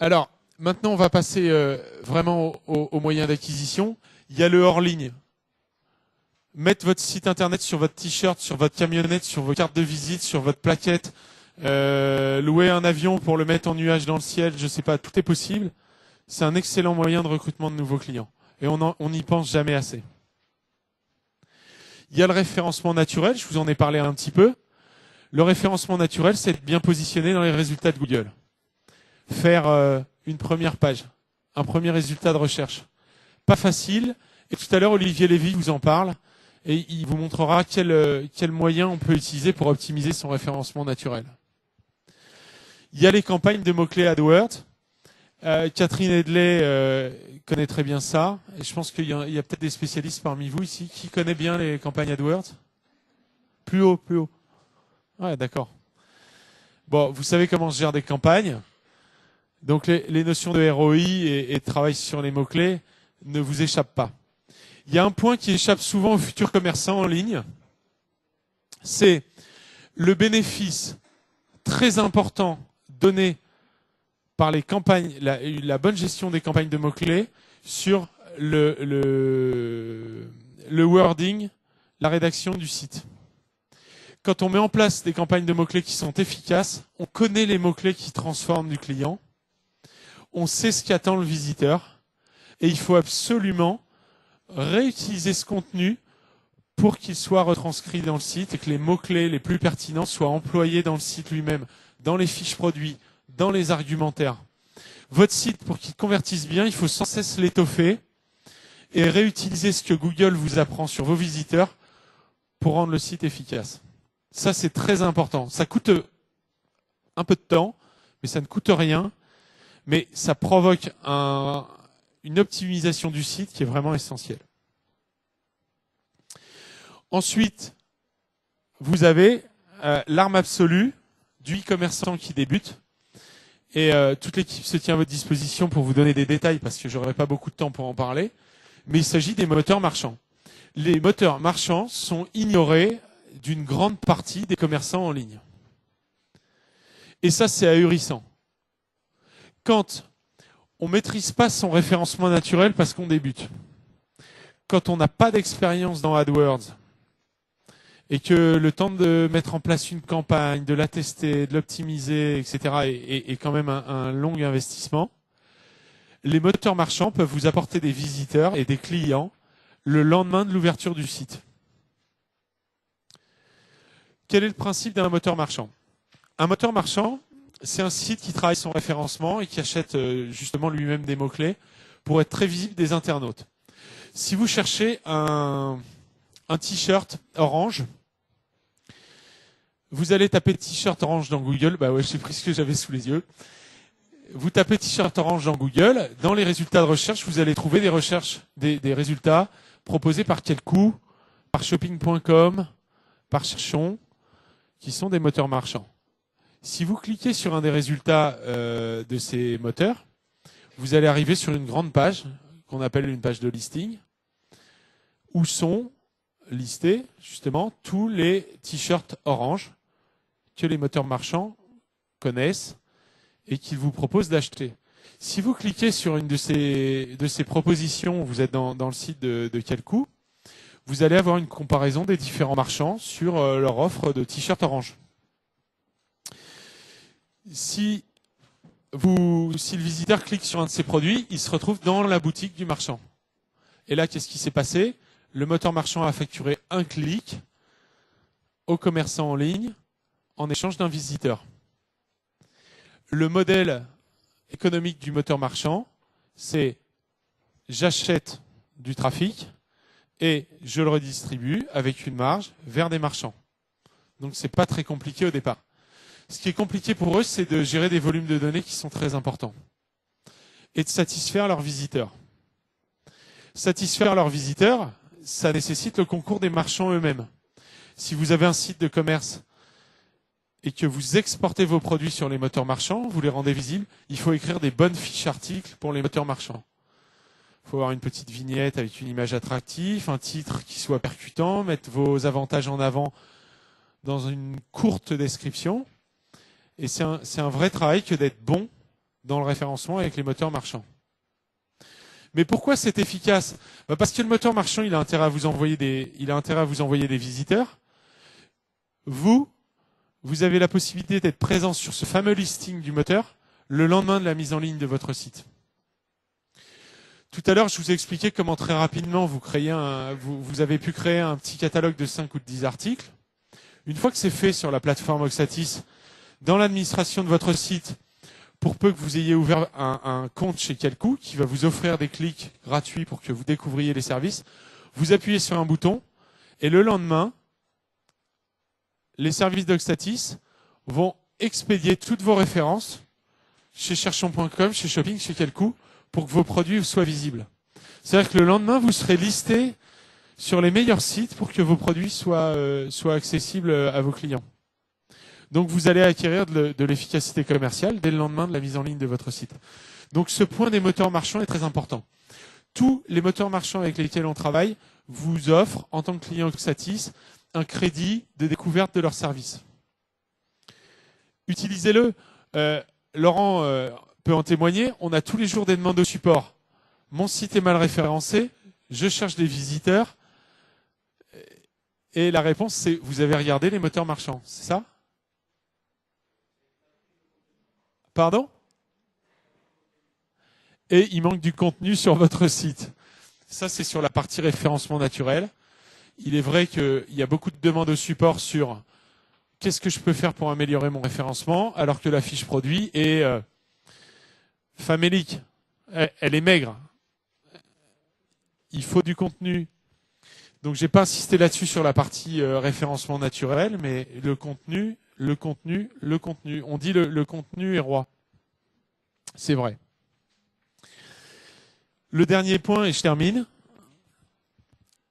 Alors, maintenant, on va passer vraiment aux moyens d'acquisition. Il y a le hors-ligne. Mettre votre site internet sur votre t-shirt, sur votre camionnette, sur vos cartes de visite, sur votre plaquette, louer un avion pour le mettre en nuage dans le ciel, je sais pas, tout est possible. C'est un excellent moyen de recrutement de nouveaux clients. Et on n'y pense jamais assez. Il y a le référencement naturel, je vous en ai parlé un petit peu. Le référencement naturel, c'est être bien positionné dans les résultats de Google. Faire une première page, un premier résultat de recherche. Pas facile. Et tout à l'heure, Olivier Lévy vous en parle. Et il vous montrera quel moyen on peut utiliser pour optimiser son référencement naturel. Il y a les campagnes de mots-clés AdWords. Catherine Edley connaît très bien ça. Et je pense qu'il y a peut-être des spécialistes parmi vous ici qui connaissent bien les campagnes AdWords. Plus haut, plus haut. Ouais, d'accord. Bon, vous savez comment se gèrent des campagnes. Donc les notions de ROI et de travail sur les mots-clés ne vous échappent pas. Il y a un point qui échappe souvent aux futurs commerçants en ligne, c'est le bénéfice très important donné par les campagnes, la bonne gestion des campagnes de mots-clés sur le wording, la rédaction du site. Quand on met en place des campagnes de mots-clés qui sont efficaces, on connaît les mots-clés qui transforment du client, on sait ce qu'attend le visiteur, et il faut absolument réutiliser ce contenu pour qu'il soit retranscrit dans le site et que les mots-clés les plus pertinents soient employés dans le site lui-même, dans les fiches produits, dans les argumentaires. Votre site, pour qu'il convertisse bien, il faut sans cesse l'étoffer et réutiliser ce que Google vous apprend sur vos visiteurs pour rendre le site efficace. Ça, c'est très important. Ça coûte un peu de temps, mais ça ne coûte rien. Mais ça provoque une optimisation du site qui est vraiment essentielle. Ensuite, vous avez l'arme absolue du e-commerçant qui débute. Et toute l'équipe se tient à votre disposition pour vous donner des détails parce que j'aurai pas beaucoup de temps pour en parler. Mais il s'agit des moteurs marchands. Les moteurs marchands sont ignorés d'une grande partie des commerçants en ligne. Et ça, c'est ahurissant. Quand on ne maîtrise pas son référencement naturel parce qu'on débute, quand on n'a pas d'expérience dans AdWords, et que le temps de mettre en place une campagne, de la tester, de l'optimiser, etc., est quand même un long investissement, les moteurs marchands peuvent vous apporter des visiteurs et des clients le lendemain de l'ouverture du site. Quel est le principe d'un moteur marchand ? Un moteur marchand, c'est un site qui travaille son référencement et qui achète justement lui-même des mots-clés pour être très visible des internautes. Si vous cherchez un t-shirt orange, vous allez taper t-shirt orange dans Google. Bah ouais, j'ai pris ce que j'avais sous les yeux. Vous tapez t-shirt orange dans Google. Dans les résultats de recherche, vous allez trouver des résultats proposés par Quelcou, par shopping.com, par Cherchon, qui sont des moteurs marchands. Si vous cliquez sur un des résultats de ces moteurs, vous allez arriver sur une grande page qu'on appelle une page de listing, où sont listés justement tous les t-shirts orange que les moteurs marchands connaissent et qu'ils vous proposent d'acheter. Si vous cliquez sur une de ces propositions, vous êtes dans le site de Quelcou, vous allez avoir une comparaison des différents marchands sur leur offre de t-shirts orange. Si le visiteur clique sur un de ces produits, il se retrouve dans la boutique du marchand. Et là, qu'est-ce qui s'est passé ? Le moteur marchand a facturé un clic au commerçant en ligne en échange d'un visiteur. Le modèle économique du moteur marchand, c'est j'achète du trafic et je le redistribue avec une marge vers des marchands. Donc c'est pas très compliqué au départ. Ce qui est compliqué pour eux, c'est de gérer des volumes de données qui sont très importants et de satisfaire leurs visiteurs. Satisfaire leurs visiteurs, ça nécessite le concours des marchands eux-mêmes. Si vous avez un site de commerce et que vous exportez vos produits sur les moteurs marchands, vous les rendez visibles, il faut écrire des bonnes fiches articles pour les moteurs marchands. Il faut avoir une petite vignette avec une image attractive, un titre qui soit percutant, mettre vos avantages en avant dans une courte description. Et c'est un vrai travail que d'être bon dans le référencement avec les moteurs marchands. Mais pourquoi c'est efficace? Parce que le moteur marchand, il a intérêt à vous envoyer des visiteurs. Vous avez la possibilité d'être présent sur ce fameux listing du moteur le lendemain de la mise en ligne de votre site. Tout à l'heure, je vous ai expliqué comment très rapidement vous avez pu créer un petit catalogue de 5 ou de 10 articles. Une fois que c'est fait sur la plateforme Oxatis, dans l'administration de votre site, pour peu que vous ayez ouvert un compte chez Quelcou, qui va vous offrir des clics gratuits pour que vous découvriez les services, vous appuyez sur un bouton et le lendemain, les services d'Oxatis vont expédier toutes vos références chez cherchons.com, chez Shopping, chez Quelcou, pour que vos produits soient visibles. C'est-à-dire que le lendemain, vous serez listé sur les meilleurs sites pour que vos produits soient accessibles à vos clients. Donc vous allez acquérir de l'efficacité commerciale dès le lendemain de la mise en ligne de votre site. Donc ce point des moteurs marchands est très important. Tous les moteurs marchands avec lesquels on travaille vous offrent, en tant que client Oxatis, un crédit de découverte de leurs services. Utilisez-le. Laurent peut en témoigner. On a tous les jours des demandes de support. Mon site est mal référencé. Je cherche des visiteurs. Et la réponse, c'est vous avez regardé les moteurs marchands. C'est ça? Pardon? Et il manque du contenu sur votre site. Ça, c'est sur la partie référencement naturel. Il est vrai qu'il y a beaucoup de demandes au support sur qu'est-ce que je peux faire pour améliorer mon référencement, alors que la fiche produit est famélique. Elle est maigre. Il faut du contenu. Donc, j'ai pas insisté là-dessus sur la partie référencement naturel, mais le contenu. On dit le contenu est roi. C'est vrai. Le dernier point, et je termine,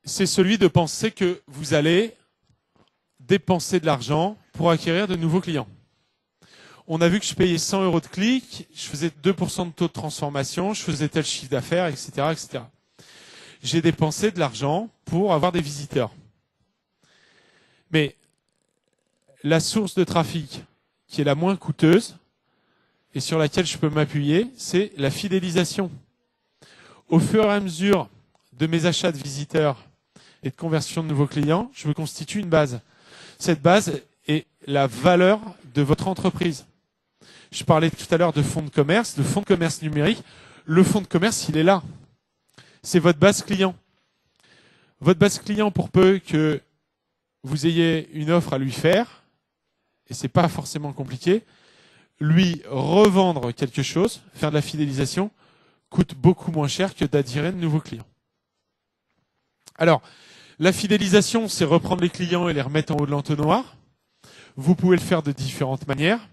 c'est celui de penser que vous allez dépenser de l'argent pour acquérir de nouveaux clients. On a vu que je payais 100 € de clic, je faisais 2% de taux de transformation, je faisais tel chiffre d'affaires, etc., etc. J'ai dépensé de l'argent pour avoir des visiteurs. Mais la source de trafic qui est la moins coûteuse et sur laquelle je peux m'appuyer, c'est la fidélisation. Au fur et à mesure de mes achats de visiteurs et de conversion de nouveaux clients, je me constitue une base. Cette base est la valeur de votre entreprise. Je parlais tout à l'heure de fonds de commerce numérique. Le fonds de commerce, il est là. C'est votre base client. Votre base client, pour peu que vous ayez une offre à lui faire, et c'est pas forcément compliqué, lui revendre quelque chose, faire de la fidélisation, coûte beaucoup moins cher que d'attirer de nouveaux clients. Alors, la fidélisation, c'est reprendre les clients et les remettre en haut de l'entonnoir. Vous pouvez le faire de différentes manières.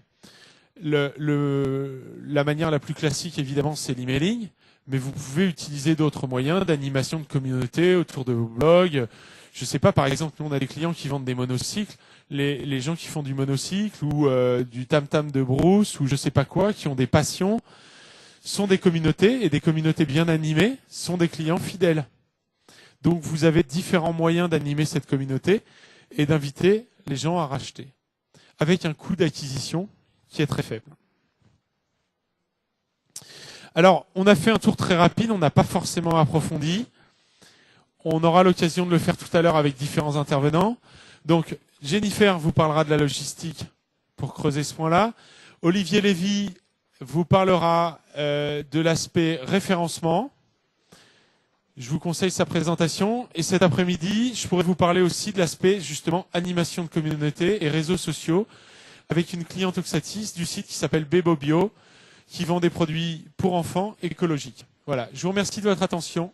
La manière la plus classique, évidemment, c'est l'emailing, mais vous pouvez utiliser d'autres moyens d'animation de communauté autour de vos blogs. Je ne sais pas, par exemple, nous, on a des clients qui vendent des monocycles. Les gens qui font du monocycle ou du tam-tam de brousse ou je ne sais pas quoi, qui ont des passions, sont des communautés, et des communautés bien animées sont des clients fidèles. Donc vous avez différents moyens d'animer cette communauté et d'inviter les gens à racheter, avec un coût d'acquisition qui est très faible. Alors, on a fait un tour très rapide, on n'a pas forcément approfondi. On aura l'occasion de le faire tout à l'heure avec différents intervenants. Donc, Jennifer vous parlera de la logistique pour creuser ce point-là. Olivier Lévy vous parlera de l'aspect référencement. Je vous conseille sa présentation. Et cet après-midi, je pourrais vous parler aussi de l'aspect, justement, animation de communauté et réseaux sociaux, avec une cliente Oxatis du site qui s'appelle Bebo Bio, qui vend des produits pour enfants écologiques. Voilà. Je vous remercie de votre attention.